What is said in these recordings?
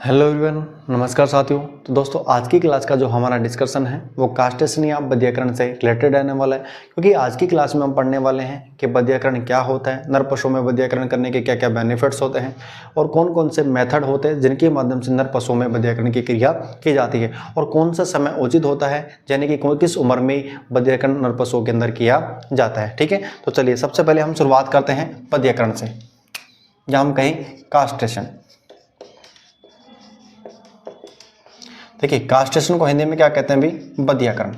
Hello everyone, नमस्कार साथियों। तो दोस्तों, आज की क्लास का जो हमारा डिस्कशन है वो कास्टेशन या बध्यकरण से रिलेटेड रहने वाला है, क्योंकि आज की क्लास में हम पढ़ने वाले हैं कि बध्यकरण क्या होता है, नर पशुओं में बध्यकरण करने के क्या क्या बेनिफिट्स होते हैं और कौन कौन से मेथड होते हैं जिनके माध्यम से नर पशुओं में बध्यकरण की क्रिया की जाती है और कौन सा समय उचित होता है, यानी कि किस उम्र में बध्यकरण नर पशुओं के अंदर किया जाता है। ठीक है, तो चलिए सबसे पहले हम शुरुआत करते हैं बध्यकरण से, या हम कहें कास्टेशन। देखिए, कास्टेशन को हिंदी में क्या कहते हैं भी? बध्यकरण।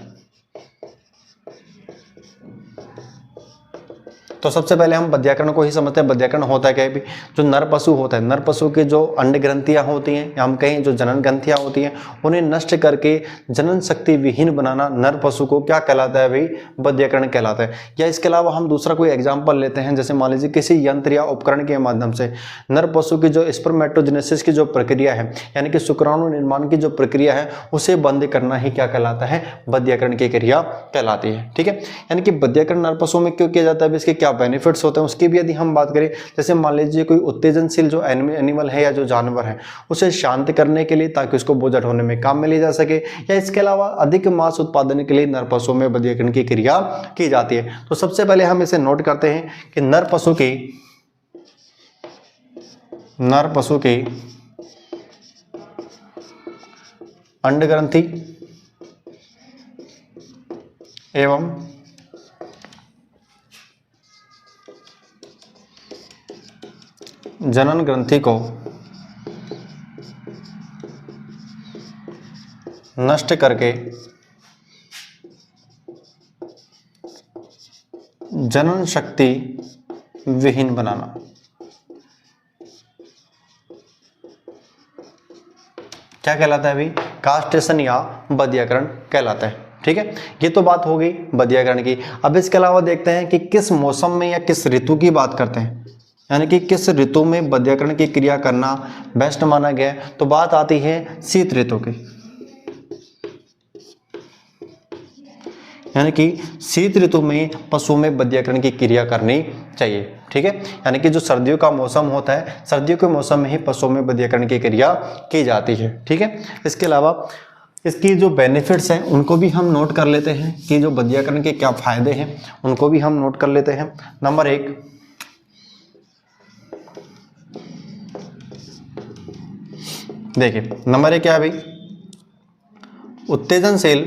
तो सबसे पहले हम बध्यकरण को ही समझते हैं। बध्यकरण होता है क्या भी? जो नर पशु होता है, नर पशु के जो अंड ग्रंथियां होती हैं या हम कहें जो जनन ग्रंथियां होती हैं, उन्हें नष्ट करके जनन शक्ति विहीन बनाना नर पशु को क्या कहलाता है भाई? बध्यकरण कहलाता है। या इसके अलावा हम दूसरा कोई एग्जाम्पल लेते हैं, जैसे मान लीजिए किसी यंत्र या उपकरण के माध्यम से नर पशु की जो स्पर्मेटोजेनेसिस की जो प्रक्रिया है, यानी कि शुक्राणु निर्माण की जो प्रक्रिया है, उसे बंद करना ही क्या कहलाता है? बध्यकरण की क्रिया कहलाती है। ठीक है, यानी कि बध्यकरण नर पशुओं में क्यों किया जाता है, इसके क्या बेनिफिट्स होते हैं उसकी भी यदि हम बात करें, जैसे मान लीजिए कोई उत्तेजनशील जो एनिमल है या जो जानवर है, उसे शांत करने के लिए, ताकि उसको बोझ ढोने में काम में ली जा सके, या इसके अलावा अधिक मांस उत्पादन के लिए नर पशुओं में बध्यकरण की क्रिया की जाती है। तो सबसे पहले हम इसे नोट करते हैं कि नर पशु की अंड ग्रंथि एवं जनन ग्रंथि को नष्ट करके जनन शक्ति विहीन बनाना, क्या कहलाता है अभी? कास्टेशन या बध्यकरण कहलाता है। ठीक है, ये तो बात हो गई बध्यकरण की। अब इसके अलावा देखते हैं कि किस मौसम में या किस ऋतु की बात करते हैं, यानी कि किस ऋतु में बध्यकरण की क्रिया करना बेस्ट माना गया है। तो बात आती है शीत ऋतु की, यानी कि शीत ऋतु में पशुओं में बध्यकरण की क्रिया करनी चाहिए। ठीक है, यानी कि जो सर्दियों का मौसम होता है, सर्दियों के मौसम में ही पशुओं में बध्यकरण की क्रिया की जाती है। ठीक है, इसके अलावा इसकी जो बेनिफिट्स हैं उनको भी हम नोट कर लेते हैं कि जो बध्यकरण के क्या फायदे हैं उनको भी हम नोट कर लेते हैं। नंबर 1, देखिए नंबर 1 क्या है भाई? उत्तेजनशील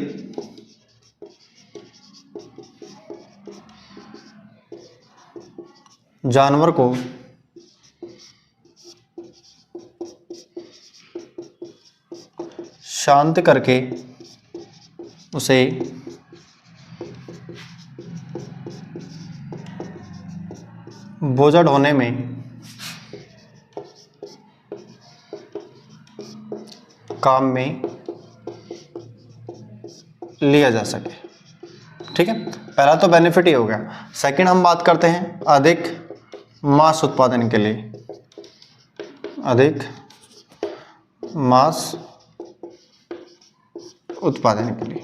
जानवर को शांत करके उसे बोझा ढोने में काम में लिया जा सके। ठीक है, पहला तो बेनिफिट ही हो गया। सेकंड हम बात करते हैं अधिक मांस उत्पादन के लिए, अधिक मांस उत्पादन के लिए।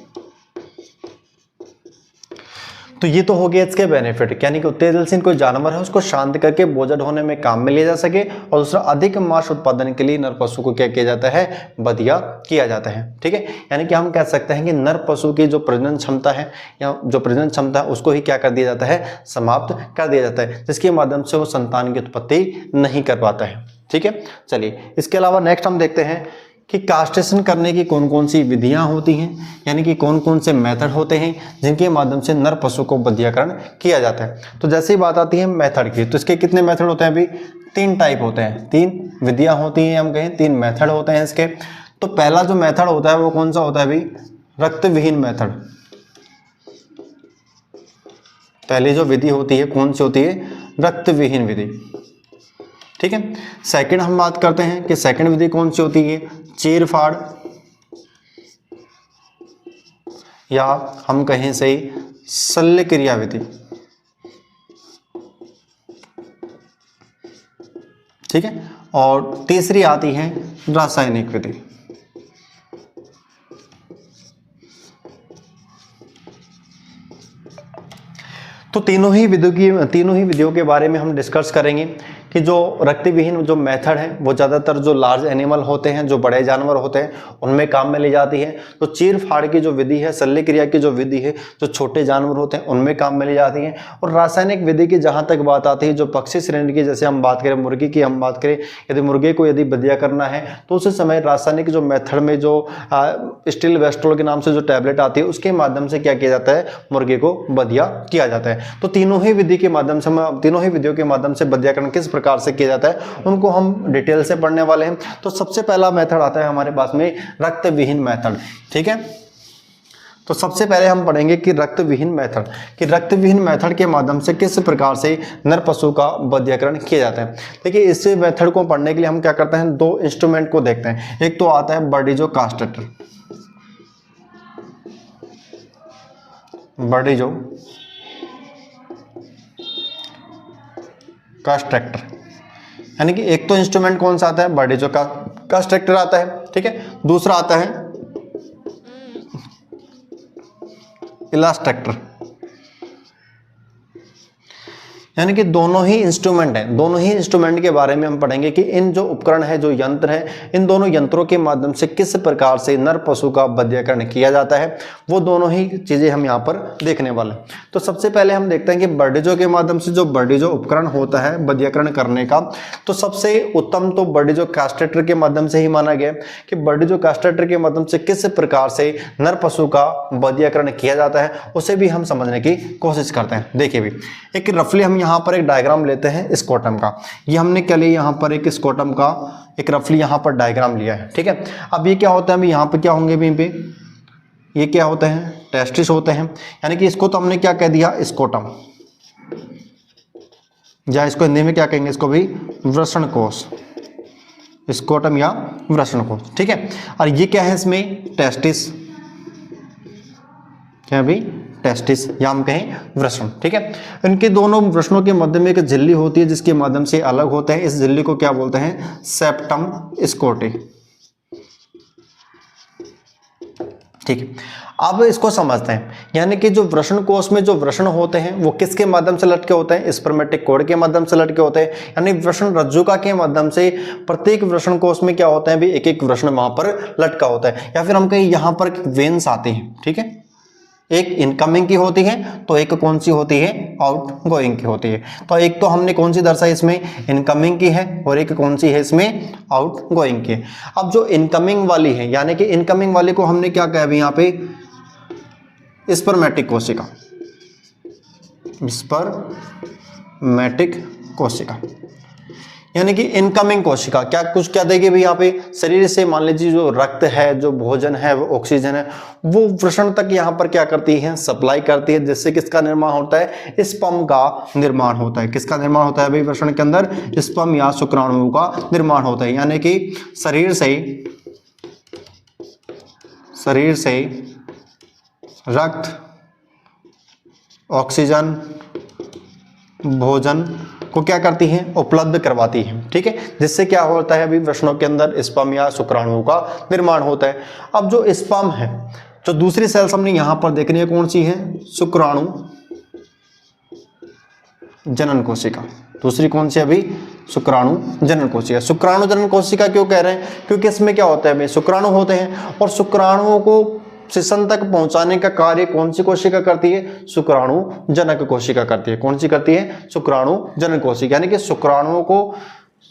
तो ये तो हो गया इसके बेनिफिट, यानी कि उत्तेजनशील कोई जानवर है उसको शांत करके बोझा ढोने में काम में लिया जा सके, और दूसरा अधिक मांस उत्पादन के लिए नर पशु को क्या किया जाता है? बधिया किया जाता है। ठीक है, यानी कि हम कह सकते हैं कि नर पशु की जो प्रजनन क्षमता है या जो प्रजनन क्षमता है उसको ही क्या कर दिया जाता है? समाप्त कर दिया जाता है, जिसके माध्यम से वो संतान की उत्पत्ति नहीं कर पाता है। ठीक है, चलिए इसके अलावा नेक्स्ट हम देखते हैं कि कास्टेशन करने की कौन कौन सी विधियां होती हैं, यानी कि कौन कौन से मेथड होते हैं जिनके माध्यम से नर पशु को बध्यकरण किया जाता है। तो जैसे ही बात आती है मेथड की, तो इसके कितने मेथड होते हैं अभी? 3 टाइप होते हैं, 3 विधियां होती हैं, हम कहें 3 मेथड होते हैं इसके। तो पहला जो मेथड होता है वो कौन सा होता है अभी? रक्त विहीन मेथड। पहली जो विधि होती है कौन सी होती है? रक्त विहीन विधि। ठीक है, सेकंड हम बात करते हैं कि सेकंड विधि कौन सी होती है? चीरफाड़, या हम कहें सही शल्य क्रिया विधि। ठीक है, और तीसरी आती है रासायनिक विधि। तो तीनों ही विधियों के बारे में हम डिस्कस करेंगे। कि जो रक्त विहीन जो मेथड है वो ज़्यादातर जो लार्ज एनिमल होते हैं, जो बड़े जानवर होते हैं, उनमें काम में ली जाती है। तो चीर फाड़ की जो विधि है, शल्य क्रिया की जो विधि है, जो छोटे जानवर होते हैं उनमें काम में ली जाती है। और रासायनिक विधि की जहाँ तक बात आती है, जो पक्षी श्रेणी की, जैसे हम बात करें मुर्गी की, हम बात करें यदि मुर्गे को यदि बदिया करना है तो उस समय रासायनिक जो मेथड में जो स्टील वेस्ट्रोल के नाम से जो टैबलेट आती है उसके माध्यम से क्या किया जाता है, मुर्गे को बदिया किया जाता है। तो तीनों ही विधि के माध्यम से, तीनों ही विधियों के माध्यम से बदियाकरण किस प्रकार से किया जाता है उनको हम डिटेल से पढ़ने वाले हैं। तो सबसे पहला मेथड आता है हमारे पास में रक्त विहीन मेथड। ठीक है, तो सबसे पहले हम पढ़ेंगे कि रक्त विहीन मेथड, कि रक्त विहीन मेथड के माध्यम से किस प्रकार से नर पशु का बधियाकरण किया जाता है। देखिए, इस मेथड को पढ़ने के लिए हम क्या करते हैं, दो इंस्ट्रूमेंट को देखते हैं। एक तो आता है बर्डिजो कास्टेटर, बर्डिजो कास्ट्रेक्टर, यानी कि एक तो इंस्ट्रूमेंट कौन सा आता है, बर्डिजो कास्ट्रेक्टर आता है। ठीक है, दूसरा आता है इलास्ट्रेक्टर, यानी कि दोनों ही इंस्ट्रूमेंट हैं। दोनों ही इंस्ट्रूमेंट के बारे में हम पढ़ेंगे कि इन जो उपकरण है, जो यंत्र है, इन दोनों यंत्रों के माध्यम से किस प्रकार से नर पशु का बधियाकरण किया जाता है, वो दोनों ही चीजें हम यहाँ पर देखने वाले हैं। तो सबसे पहले हम देखते हैं कि बर्डिजो के माध्यम से जो बर्डिजो उपकरण होता है बधियाकरण करने का, तो सबसे उत्तम तो बर्डिजो कास्ट्रेटर के माध्यम से ही माना गया कि बर्डिजो कास्ट्रेटर के माध्यम से किस प्रकार से नर पशु का बधियाकरण किया जाता है, उसे भी हम समझने की कोशिश करते हैं। देखिए भी, एक रफली हम यहाँ पर एक डायग्राम लेते हैं स्कोटम का। ये हमने क्या लिया, यहाँ पर एक स्कोटम का एक रफली यहाँ पर डायग्राम लिया है। ठीक है, अब ये क्या होता है, अभी यहाँ पे क्या होंगे, भी पे ये क्या होते हैं, टेस्टिस होते हैं, यानी कि इसको तो हमने क्या कह दिया, स्कोटम, या इसको हिंदी में क्या कहेंगे, इसको भी वृषण कोश, स्कोटम या वृषण कोश। ठीक है, और ये क्या है, इसमें टेस्टिस, क्या भी टेस्टिस, या हम कहें वृषण। ठीक है, इनके दोनों वृषणों के मध्य में एक झिल्ली होती है जिसके माध्यम से अलग होते हैं। इस झिल्ली को क्या बोलते हैं, सेप्टम स्कोटी। ठीक है, अब इसको समझते हैं, यानी कि जो वृषण कोश में जो वृषण होते हैं वो किसके माध्यम से लटके होते हैं, स्पर्मेटिक कोड के माध्यम से लटके होते हैं, यानी वृषण रज्जुका के माध्यम से प्रत्येक वृषण कोश में क्या होता है, भी एक एक वृषण वहां पर लटका होता है। या फिर हम कहें यहाँ पर वेन्स आते हैं। ठीक है, एक इनकमिंग की होती है तो एक कौन सी होती है, आउट गोइंग की होती है। तो एक तो हमने कौन सी दर्शाई इसमें, इनकमिंग की है, और एक कौन सी है इसमें, आउट गोइंग की। अब जो इनकमिंग वाली है, यानी कि इनकमिंग वाली को हमने क्या कहा, यहाँ पे स्पर्मेटिक कोशिका, स्पर्मेटिक कोशिका, यानी कि इनकमिंग कोशिका क्या कुछ क्या देगी भी, यहाँ पे शरीर से मान लीजिए जो रक्त है, जो भोजन है, वो ऑक्सीजन है, वो वृषण तक यहाँ पर क्या करती है, सप्लाई करती है, जिससे किसका निर्माण होता है, स्पर्म का निर्माण होता है। किसका निर्माण होता है भाई, वृषण के अंदर स्पर्म या शुक्राणुओं का निर्माण होता है। यानी कि शरीर से रक्त, ऑक्सीजन, भोजन को क्या करती हैं, उपलब्ध करवाती हैं। ठीक है, जिससे क्या होता है, अभी वृषणों के अंदर स्पर्म या शुक्राणुओं का निर्माण होता है। अब जो स्पर्म है, जो दूसरी सेल्स हमने यहां पर देखनी है, कौन सी है, शुक्राणु जनन कोशिका। दूसरी कौन सी अभी, शुक्राणु जनन कोशिका। शुक्राणु जनन कोशिका क्यों कह रहे हैं, क्योंकि इसमें क्या होता है, भाई शुक्राणु होते हैं, और शुक्राणुओं को शिशन तक पहुंचाने का कार्य कौन सी कोशिका करती है, शुक्राणु जनक कोशिका करती है। कौन सी करती है, शुक्राणु जनक कोशिका, यानी कि शुक्राणुओं को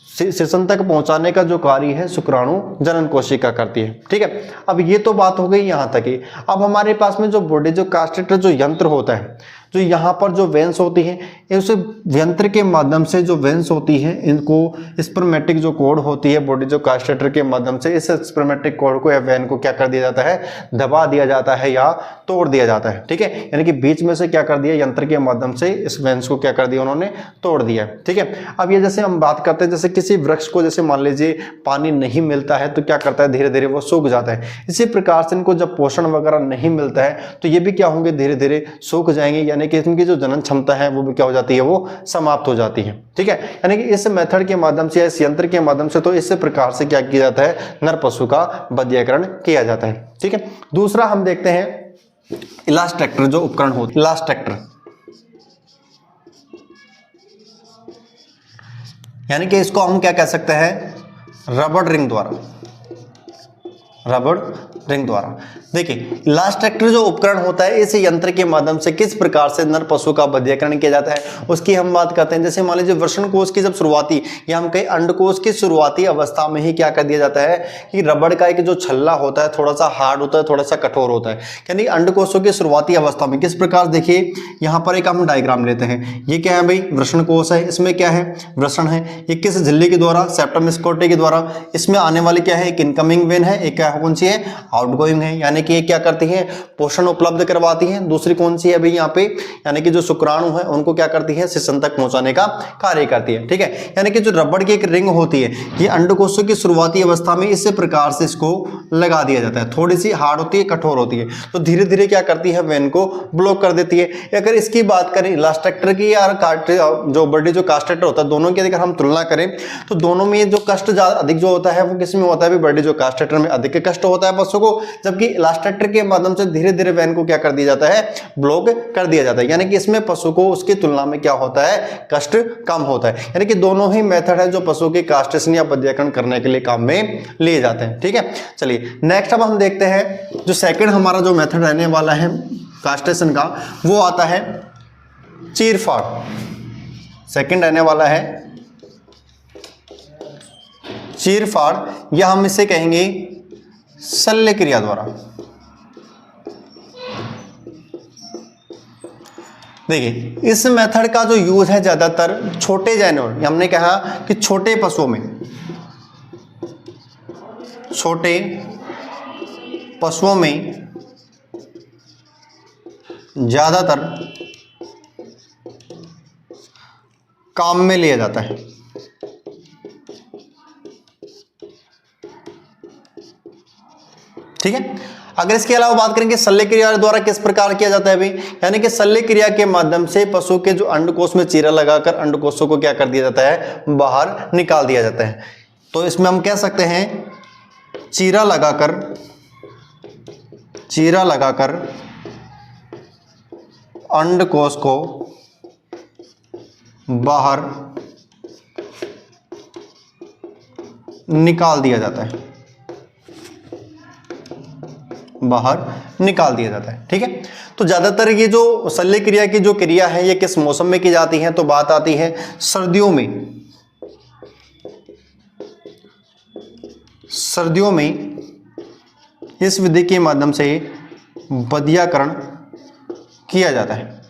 शिशन तक पहुंचाने का जो कार्य है शुक्राणु जनन कोशिका करती है। ठीक है, अब ये तो बात हो गई यहां तक ही। अब हमारे पास में जो बर्डिजो कास्ट्रेटर जो यंत्र होता है, जो यहाँ पर जो वेन्स होती है, उस यंत्र के माध्यम से जो वेन्स होती है, इनको स्पर्मेटिक जो कोड होती है बर्डिजो कास्ट्रेटर के माध्यम से, इस स्पर्मेटिक कोड को या वेन को क्या कर दिया जाता है, दबा दिया जाता है या तोड़ दिया जाता है। ठीक है, यानी कि बीच में से क्या कर दिया, यंत्र के माध्यम से इस वेन्स को क्या कर दिया, उन्होंने तोड़ दिया। ठीक है, अब ये जैसे हम बात करते हैं, जैसे किसी वृक्ष को जैसे मान लीजिए पानी नहीं मिलता है तो क्या करता है, धीरे धीरे वो सूख जाता है। इसी प्रकार से इनको जब पोषण वगैरह नहीं मिलता है तो ये भी क्या होंगे, धीरे धीरे सूख जाएंगे, यानी कि इनकी जो जनन क्षमता है वो भी क्या हो जाती है, वो समाप्त हो जाती है। ठीक है, यानी कि इस मेथड के माध्यम से, इस यंत्र के माध्यम से, तो इस प्रकार से क्या किया जाता है, नर पशु का बधियाकरण किया जाता है। ठीक है, दूसरा हम देखते हैं इलास्ट्रेक्टर जो उपकरण होता है, इलास्ट्रेक्टर यानी कि इसको हम क्या कह सकते हैं, रबड़ रिंग द्वारा, रबड़ रिंग द्वारा। देखिए लास्ट ट्रैक्टर जो उपकरण होता है, इस यंत्र के माध्यम से किस प्रकार से नर पशु का बध्यकरण किया जाता है उसकी हम बात करते हैं। जैसे मान लीजिए वृषण कोश की जब शुरुआती या हम कहीं अंडकोश की शुरुआती अवस्था में ही क्या कर दिया जाता है कि रबड़ का एक जो छल्ला होता है थोड़ा सा हार्ड होता है, थोड़ा सा कठोर होता है। यानी अंडकोशों की शुरुआती अवस्था में किस प्रकार, देखिए यहाँ पर एक हम डायग्राम लेते हैं, ये क्या है भाई, वृषण कोश है, इसमें क्या है, वृषण है, ये किस झिल्ली के द्वारा, सेप्टम स्कोटे के द्वारा, इसमें आने वाली क्या है, एक इनकमिंग वेन है, एक क्या कौन सी है, आउटगोइंग है। यानी कि ये क्या करती है, पोषण उपलब्ध करवाती है। दूसरी कौन सी है भाई यहाँ पे, यानी कि जो शुक्राणु है उनको क्या करती है, शिशन तक पहुंचाने का कार्य करती है। ठीक है, यानी कि जो रबड़ की एक रिंग होती है ये अंडकोशों की शुरुआती अवस्था में इस प्रकार से इसको लगा दिया जाता है, थोड़ी सी हार्ड होती है, कठोर होती है, तो धीरे धीरे क्या करती है, वेन को ब्लॉक कर देती है। अगर इसकी बात करें लास्ट ट्रैक्टर की या जो बड़ी जो कास्ट ट्रैक्टर होता है, दोनों की अगर हम तुलना करें तो दोनों में जो कष्ट अधिक जो होता है वो किस में होता है, बड़ी जो कास्ट ट्रैक्टर में अधिक कष्ट होता है पशु को, जबकि लास्ट ट्रैक्टर के माध्यम से धीरे धीरे वैन को क्या कर दिया जाता है, ब्लॉक कर दिया जाता है। यानी कि इसमें पशु को उसकी तुलना में क्या होता है, कष्ट कम होता है। यानी कि दोनों ही मेथड है जो पशु की कास्ट्रेशन या बध्यकरण करने के लिए काम में लिए जाते हैं। ठीक है, चलिए नेक्स्ट अब हम देखते हैं जो सेकंड हमारा जो मेथड रहने वाला है कास्ट्रेशन का, वो आता है चीरफाड़। सेकंड रहने वाला है चीरफाड़, या हम इसे कहेंगे शल्य क्रिया द्वारा। देखिए इस मेथड का जो यूज है ज्यादातर छोटे जानवर, हमने कहा कि छोटे पशुओं में, छोटे पशुओं में ज्यादातर काम में लिया जाता है। ठीक है, अगर इसके अलावा बात करेंगे शल्य क्रिया द्वारा किस प्रकार किया जाता है भाई, यानी कि शल्य क्रिया के माध्यम से पशु के जो अंडकोश में चीरा लगाकर अंडकोशों को क्या कर दिया जाता है, बाहर निकाल दिया जाता है। तो इसमें हम कह सकते हैं चीरा लगाकर अंडकोश को बाहर निकाल दिया जाता है, बाहर निकाल दिया जाता है। ठीक है, तो ज्यादातर ये जो शल्य क्रिया की जो क्रिया है ये किस मौसम में की जाती है, तो बात आती है सर्दियों में। सर्दियों में इस विधि के माध्यम से बध्यकरण किया जाता है।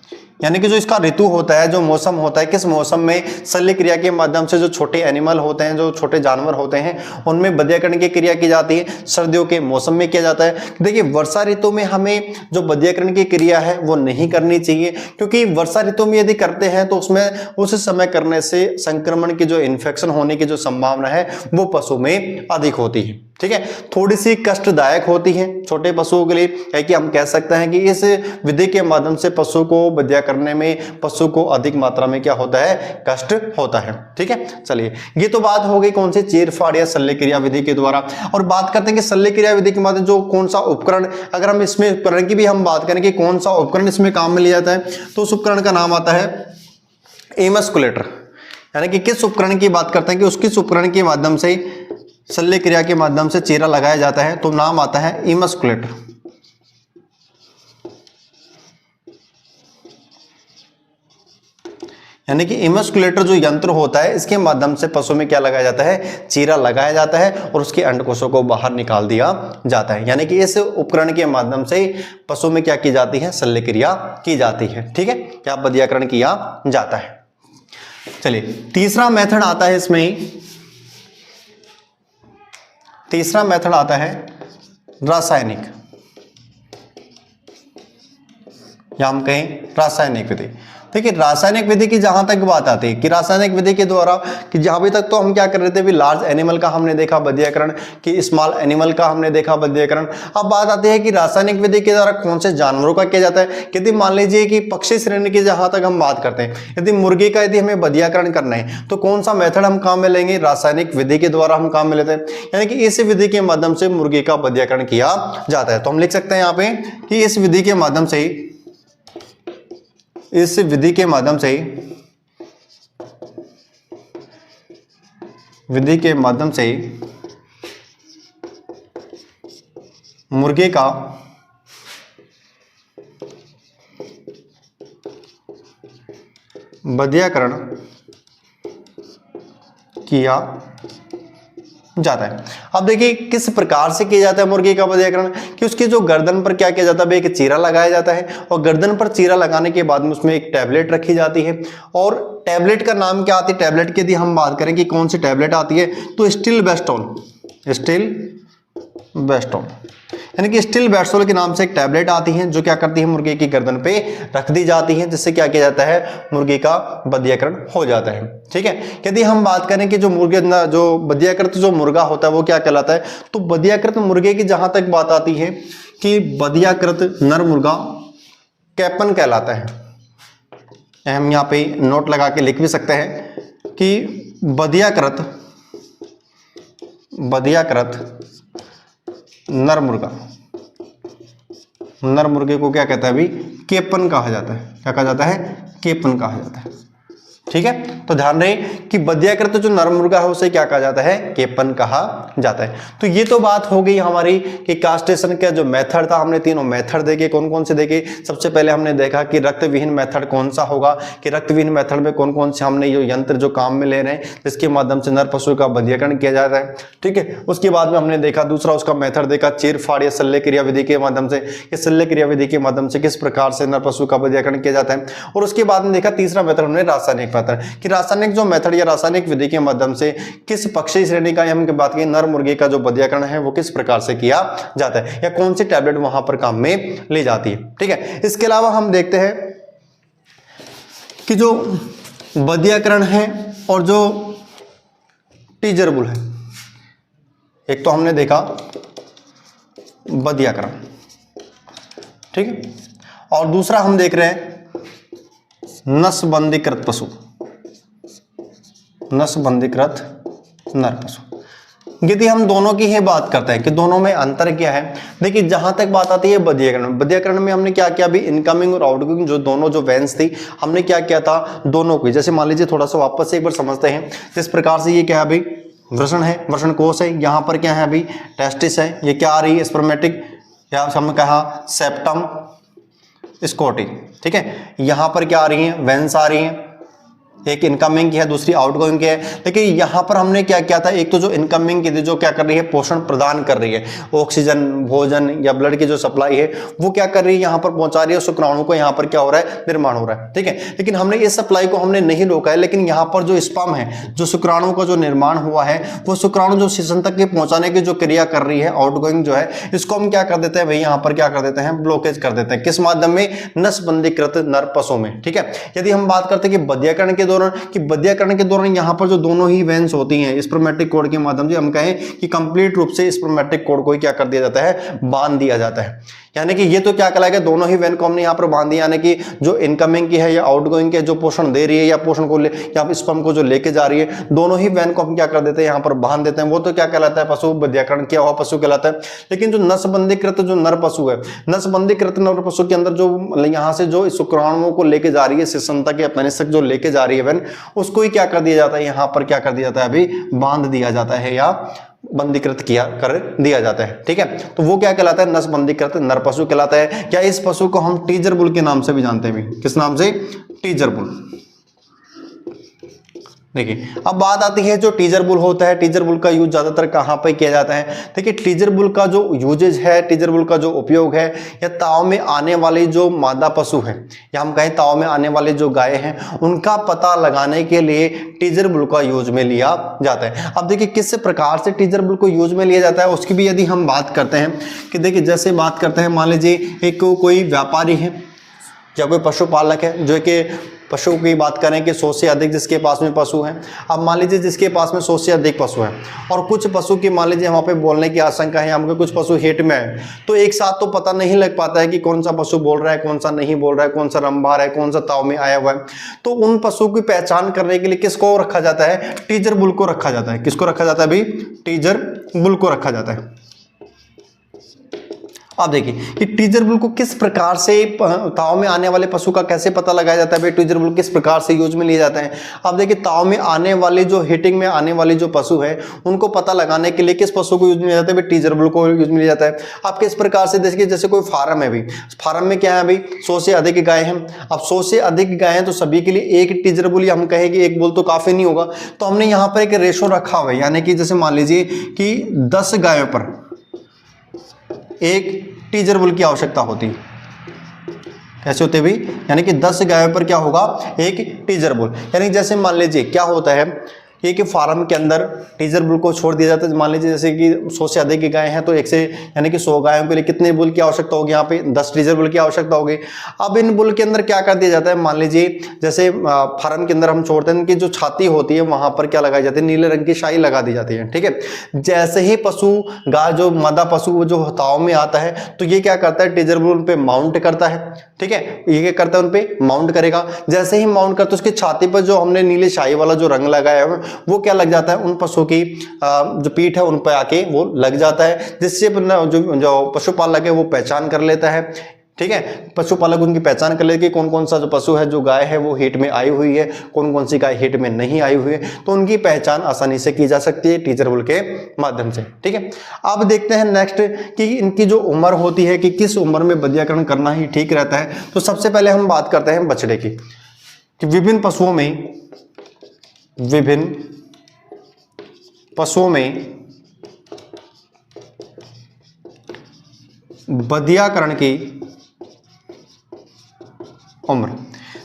यानी कि जो इसका ऋतु होता है, जो मौसम होता है, किस मौसम में शल्य क्रिया के माध्यम से जो छोटे एनिमल होते हैं, जो छोटे जानवर होते हैं, उनमें बध्यकरण की क्रिया की जाती है, सर्दियों के मौसम में किया जाता है। देखिए वर्षा ऋतु में हमें जो बध्यकरण की क्रिया है वो नहीं करनी चाहिए, क्योंकि वर्षा ऋतु में यदि करते हैं तो उसमें उस समय करने से संक्रमण की जो इन्फेक्शन होने की जो संभावना है वो पशु में अधिक होती है। ठीक है, थोड़ी सी कष्टदायक होती है छोटे पशुओं के लिए, है कि हम कह सकते हैं कि इस विधि के माध्यम से पशु को बध्या करने में पशु को अधिक मात्रा में क्या होता है, कष्ट होता है। ठीक है, चलिए ये तो बात हो गई कौन सी, चीरफाड़ या शल्य क्रिया विधि के द्वारा। और बात करते हैं कि शल्य क्रिया विधि के माध्यम जो कौन सा उपकरण, अगर हम इसमें उपकरण की भी हम बात करें कि कौन सा उपकरण इसमें काम में लिया जाता है, तो उस उपकरण का नाम आता है एमस्कुलेटर। यानी कि किस उपकरण की बात करते हैं कि उसकिस उपकरण के माध्यम से शल्य क्रिया के माध्यम से चीरा लगाया जाता है, तो नाम आता है एमस्कुलेटर। यानी कि एमस्कुलेटर जो यंत्र होता है इसके माध्यम से पशु में क्या लगाया जाता है, चीरा लगाया जाता है और उसके अंडकोशों को बाहर निकाल दिया जाता है। यानी कि इस उपकरण के माध्यम से पशु में क्या की जाती है, शल्य क्रिया की जाती है। ठीक है, क्या बध्यकरण किया जाता है। चलिए तीसरा मेथड आता है, इसमें तीसरा मेथड आता है रासायनिक, या हम कहें रासायनिक विधि। देखिए रासायनिक विधि की जहां तक बात आती है कि रासायनिक विधि के द्वारा, कि जहां भी तक तो हम क्या कर रहे थे, भी लार्ज एनिमल का हमने देखा बध्यकरण, कि स्मॉल एनिमल का हमने देखा बध्यकरण। अब बात आती है कि रासायनिक विधि के द्वारा कौन से जानवरों का किया जाता है। यदि मान लीजिए कि पक्षी श्रेणी की जहां तक हम बात करते हैं, यदि मुर्गी का यदि हमें बध्यकरण करना है तो कौन सा मेथड हम काम में लेंगे, रासायनिक विधि के द्वारा हम काम में लेते हैं। यानी कि इस विधि के माध्यम से मुर्गी का बध्यकरण किया जाता है। तो हम लिख सकते हैं यहाँ पे कि इस विधि के माध्यम से, इस विधि के माध्यम से विधि के माध्यम से मुर्गे का बधियाकरण किया जाता है। अब देखिए किस प्रकार से किया जाता है मुर्गे का बधियाकरण, कि उसकी जो गर्दन पर क्या किया जाता है, एक चीरा लगाया जाता है और गर्दन पर चीरा लगाने के बाद में उसमें एक टैबलेट रखी जाती है और टैबलेट का नाम क्या आती है, टैबलेट की यदि हम बात करें कि कौन सी टैबलेट आती है तो स्टिल्बेस्टोल, यानी कि स्टिल्बेस्टोल के नाम से एक टैबलेट आती है जो क्या करती है, मुर्गे की गर्दन पे रख दी जाती है, जिससे क्या किया जाता है, मुर्गे का बधियाकरण हो जाता है। ठीक है, यदि हम बात करें कि जो बधियाकृत जो मुर्गा होता है वो क्या कहलाता है, तो बधियाकृत मुर्गे की जहां तक बात आती है कि बधियाकृत नर मुर्गा कैपन कहलाता है। हम यहाँ पे नोट लगा के लिख भी सकते हैं कि बधियाकृत नर मुर्गे को क्या कहता है अभी, केपन कहा जाता है। क्या कहा जाता है, केपन कहा जाता है। ठीक है, तो ध्यान रहे कि बधियाकृत जो नर मुर्गा है उसे क्या कहा जाता है, केपन कहा जाता है। तो ये तो बात हो गई हमारी कि कास्ट्रेशन का जो मेथड था, हमने तीनों मेथड देखे, कौन कौन से देखे। सबसे पहले हमने देखा कि रक्तविहीन मेथड कौन सा होगा, कि रक्तविहीन मेथड में कौन कौन से हमने ये यंत्र जो काम में ले रहे हैं जिसके माध्यम से नर पशु का बधियाकरण किया जाता है। ठीक है, उसके बाद में हमने देखा दूसरा उसका मेथड देखा चीरफाड़ या शल्य क्रिया विधि के माध्यम से, शल्य क्रिया विधि के माध्यम से किस प्रकार से नर पशु का बधियाकरण किया जाता है। और उसके बाद में देखा तीसरा मेथड हमने रासायनिक मेथड, कि रासायनिक जो मेथड या रासायनिक विधि के माध्यम से किस पक्षी श्रेणी का हम बात की नर मुर्गे का जो बधियाकरण है वो किस प्रकार से किया जाता है, या कौन सी टैबलेट वहां पर काम में ली जाती है। ठीक है, इसके अलावा हम देखते हैं कि जो बधियाकरण है और जो टीजर बुल है, एक तो हमने देखा बधियाकरण, ठीक है, और दूसरा हम देख रहे हैं नसबंदीकृत पशु, नसबंदीकृत नर पशु। यदि हम दोनों की ही बात करते हैं कि दोनों में अंतर क्या है, देखिए जहां तक बात आती है बधियाकरण में हमने क्या किया, अभी इनकमिंग और आउटगोइंग जो दोनों जो वेंस थी हमने क्या किया था, दोनों को, जैसे मान लीजिए थोड़ा सा वापस से एक बार समझते हैं। जिस प्रकार से ये क्या है अभी, वृषण है, वृषण कोश है, यहाँ पर क्या है अभी टेस्टिस है, ये क्या आ रही है स्पर्मेटिक, या हमने कहा सेप्टम स्कोटी। ठीक है, यहाँ पर क्या आ रही है, वेंस आ रही है, एक इनकमिंग की है दूसरी आउटगोइंग की है। देखिए यहाँ पर हमने क्या किया था, एक तो जो इनकमिंग की थी जो क्या कर रही है, पोषण प्रदान कर रही है, ऑक्सीजन, भोजन या ब्लड की जो सप्लाई है वो क्या कर रही है, यहाँ पर पहुंचा रही है, शुक्राणु को यहाँ पर क्या हो रहा है, निर्माण हो रहा है। ठीक है, लेकिन हमने इस सप्लाई को हमने नहीं रोका है, लेकिन यहाँ पर जो स्पर्म है, जो शुक्राणु का जो निर्माण हुआ है, वो शुक्राणु जो शिशन तक के पहुंचाने की जो क्रिया कर रही है आउटगोइंग जो है, इसको हम क्या कर देते हैं भाई, यहाँ पर क्या कर देते हैं, ब्लॉकेज कर देते हैं। किस माध्यम में, नसबंदीकृत नर पशु में। ठीक है, यदि हम बात करते हैं कि बधियाकरण के दौरान यहाँ पर जो दोनों ही वेंस होती हैं स्पर्मेटिक कोड के माध्यम से, हम कहें कि कंप्लीट रूप से स्पर्मेटिक कोड को ही क्या कर दिया जाता है, बांध दिया जाता है। यानी कि ये तो क्या कहलाएगा, दोनों ही वेन को हमने यहाँ पर बांध दिया, यानी कि जो इनकमिंग की है या आउटगोइंग के जो पोषण दे रही है या पोषण को या स्पर्म को जो लेके जा रही है, दोनों ही वेन को हम क्या कर देते हैं, यहाँ पर बांध देते हैं। वो तो क्या कहलाता है, पशु बधियाकरण किया हुआ पशु कहलाता है। लेकिन जो नसबंदीकृत जो नर पशु है, नसबंदीकृत नर पशु के अंदर जो यहाँ से जो शुक्राणुओं को लेके जा रही है, शिशन तक या पेनिस तक जो लेके जा रही है वेन, उसको ही क्या कर दिया जाता है, यहाँ पर क्या कर दिया जाता है, अभी बांध दिया जाता है या बंदीकृत किया कर दिया जाता है। ठीक है, तो वो क्या कहलाता है, नसबंदीकृत नर पशु कहलाता है। क्या इस पशु को हम टीजर बुल के नाम से भी जानते हैं, किस नाम से, टीजर बुल। देखिए अब बात आती है जो टीजर बुल होता है, टीजर बुल का यूज ज्यादातर कहाँ पे किया जाता है। देखिए टीजर बुल का जो यूजेज है, टीजर बुल का जो उपयोग है, या ताव में आने वाली जो मादा पशु है, या हम कहें ताव में आने वाले जो गाय हैं, उनका पता लगाने के लिए टीजर बुल का यूज में लिया जाता है। अब देखिए किस प्रकार से टीजर बुल को यूज में लिया जाता है उसकी भी यदि हम बात करते हैं, कि देखिए जैसे बात करते हैं, मान लीजिए एक कोई व्यापारी है या कोई पशुपालक है जो कि पशु की बात करें कि 100 से अधिक जिसके पास में पशु हैं। अब मान लीजिए जिसके पास में 100 से अधिक पशु हैं और कुछ पशु की मान लीजिए वहाँ पे बोलने की आशंका है, हमको कुछ पशु हेट में है, तो एक साथ तो पता नहीं लग पाता है कि कौन सा पशु बोल रहा है, कौन सा नहीं बोल रहा है, कौन सा रंभार है, कौन सा ताव में आया हुआ है। तो उन पशु की पहचान करने के लिए किसको रखा जाता है, टीजर बुल को रखा जाता है। किसको रखा जाता है भाई, टीजर बुल को रखा जाता है। आप देखिए कि टीजर बुल को किस प्रकार से ताव में आने वाले पशु का कैसे पता लगाया जाता है, भाई टीजर बुल किस प्रकार से यूज में लिए जाते हैं। आप देखिए ताव में आने वाले जो हिटिंग में आने वाले जो पशु है उनको पता लगाने के लिए किस पशु को यूज में लिया जाता है, भाई टीजर बुल को यूज में लिया जाता है। आप किस प्रकार से देखिए, जैसे कोई फार्म है, भाई फार्म में क्या है, भाई 100 से अधिक गाय हैं। अब 100 से अधिक गाय हैं तो सभी के लिए एक टीजर बुल, या हम कहें कि एक बुल तो काफी नहीं होगा, तो हमने यहाँ पर एक रेशो रखा हुआ है, यानी कि जैसे मान लीजिए कि 10 गायों पर एक टीजर बुल की आवश्यकता होती है। कैसे होते भी, यानी कि 10 गायों पर क्या होगा, एक टीजर बुल। यानी जैसे मान लीजिए क्या होता है कि फार्म के अंदर टीजर बुल को छोड़ दिया जाता है। मान लीजिए जैसे कि 100 से अधिक की गाय हैं तो 1 से यानी कि 100 गायों के लिए कितने बुल की आवश्यकता होगी, यहाँ पे 10 टीजर बुल की आवश्यकता होगी। अब इन बुल के अंदर क्या कर दिया जाता है, मान लीजिए जैसे फार्म के अंदर हम छोड़ते हैं कि जो छाती होती है वहां पर क्या लगाई जाती है, नीले रंग की शाई लगा दी जाती है। ठीक है, जैसे ही पशु गाय जो मादा पशु जो ताव में आता है तो ये क्या करता है, टीजर बुल पे माउंट करता है। ठीक है, ये क्या करता है, उन पे माउंट करेगा। जैसे ही माउंट करता है उसकी छाती पर जो हमने नीले शाही वाला जो रंग लगाया है वो क्या लग जाता है, उन पशुओं की जो पीठ है उन पर आके वो लग जाता है, जिससे जो पशुपालक है वो पहचान कर लेता है। ठीक है, पशुपालक उनकी पहचान कर लेते कि कौन कौन सा जो पशु है, जो गाय है वो हीट में आई हुई है, कौन कौन सी गाय हीट में नहीं आई हुई है, तो उनकी पहचान आसानी से की जा सकती है टीजर बुल के माध्यम से। ठीक है, अब देखते हैं नेक्स्ट कि इनकी जो उम्र होती है कि किस उम्र में बधियाकरण करना ही ठीक रहता है। तो सबसे पहले हम बात करते हैं बछड़े की, कि विभिन्न पशुओं में बधियाकरण की उम्र।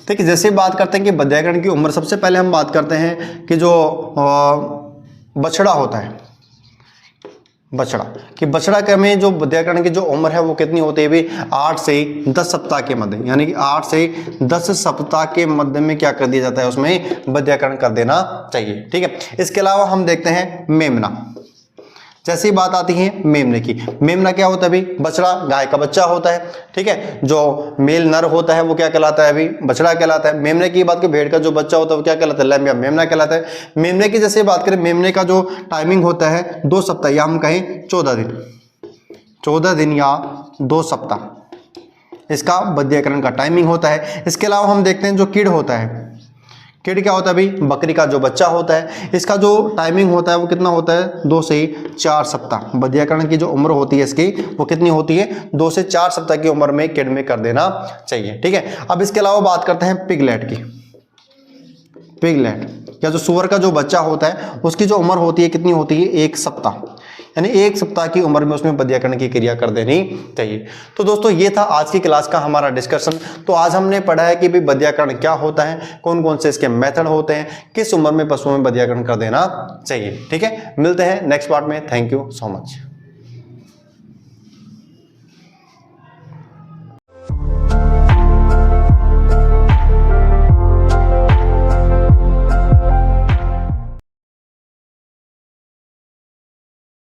ठीक है, जैसे बात करते हैं कि बधियाकरण की उम्र, सबसे पहले हम बात करते हैं कि जो बछड़ा होता है, बछड़ा के में जो बधियाकरण की जो उम्र है वो कितनी होती है, भी 8 से 10 सप्ताह के मध्य, यानी कि 8 से 10 सप्ताह के मध्य में क्या कर दिया जाता है, उसमें बधियाकरण कर देना चाहिए। ठीक है, इसके अलावा हम देखते हैं मेमना। जैसी बात आती है मेमने की, मेमना क्या होता है, भाई बछड़ा गाय का बच्चा होता है। ठीक है, जो मेल नर होता है वो क्या कहलाता है, भाई बछड़ा कहलाता है। मेमने की बात की, भेड़ का जो बच्चा होता है वो क्या कहलाता है, लैम्ब या मेमना कहलाता है। मेमने की जैसे बात करें, मेमने का जो टाइमिंग होता है 2 सप्ताह या हम कहें 14 दिन या 2 सप्ताह इसका बधियाकरण का टाइमिंग होता है। इसके अलावा हम देखते हैं जो कीड़ होता है, कीड़ क्या होता है, भाई बकरी का जो बच्चा होता है, इसका जो टाइमिंग होता है वो कितना होता है, 2 से 4 सप्ताह। बधियाकरण की जो उम्र होती है इसकी वो कितनी होती है, 2 से 4 सप्ताह की उम्र में कीड़ में कर देना चाहिए। ठीक है, अब इसके अलावा बात करते हैं पिगलेट की। पिगलेट या जो सुअर का जो बच्चा होता है उसकी जो उम्र होती है कितनी होती है, 1 सप्ताह, यानी 1 सप्ताह की उम्र में उसमें बधियाकरण की क्रिया कर देनी चाहिए। तो दोस्तों ये था आज की क्लास का हमारा डिस्कशन। तो आज हमने पढ़ा है कि भाई बधियाकरण क्या होता है, कौन कौन से इसके मेथड होते हैं, किस उम्र में पशुओं में बधियाकरण कर देना चाहिए। ठीक है, मिलते हैं नेक्स्ट पार्ट में। Thank you so much.